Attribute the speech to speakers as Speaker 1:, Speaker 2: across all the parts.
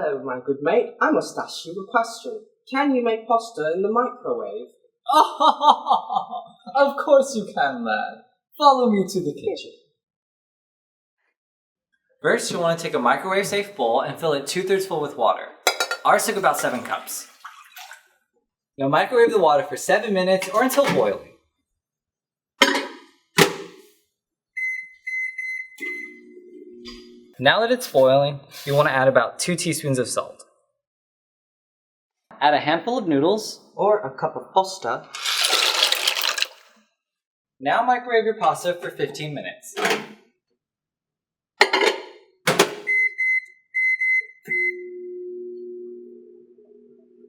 Speaker 1: Hello, my good mate. I must ask you a question. Can you make pasta in the microwave?
Speaker 2: Oh, of course you can, lad. Follow me to the kitchen. First, you'll want to take a microwave-safe bowl and fill it 2/3 full with water. Ours took about 7 cups. Now microwave the water for 7 minutes or until boiling. Now that it's boiling, you want to add about 2 teaspoons of salt. Add a handful of noodles.
Speaker 1: Or a cup of pasta.
Speaker 2: Now microwave your pasta for 15 minutes.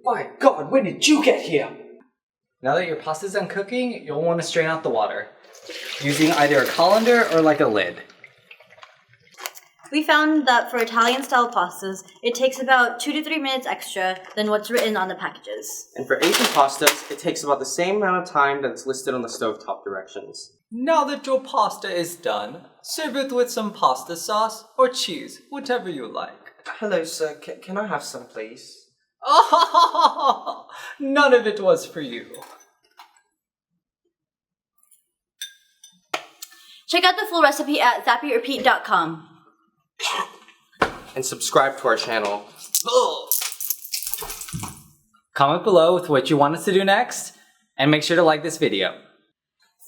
Speaker 1: My God, when did you get here?
Speaker 2: Now that your pasta's done cooking, you'll want to strain out the water, using either a colander or like a lid.
Speaker 3: We found that for Italian-style pastas, it takes about 2 to 3 minutes extra than what's written on the packages.
Speaker 1: And for Asian pastas, it takes about the same amount of time that's listed on the stovetop directions.
Speaker 2: Now that your pasta is done, serve it with some pasta sauce or cheese, whatever you like.
Speaker 1: Hello, sir. Can I have some, please?
Speaker 2: Oh, none of it was for you.
Speaker 3: Check out the full recipe at ZapEatRepeat.com.
Speaker 1: And subscribe to our channel.
Speaker 2: Comment below with what you want us to do next, and make sure to like this video.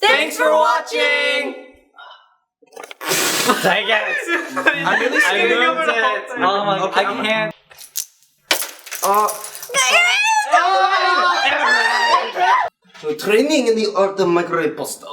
Speaker 3: Thanks for watching!
Speaker 2: Dang it!
Speaker 1: I'm really scared of it.
Speaker 2: Oh my, I can't.
Speaker 1: Training in the art of microwave pasta.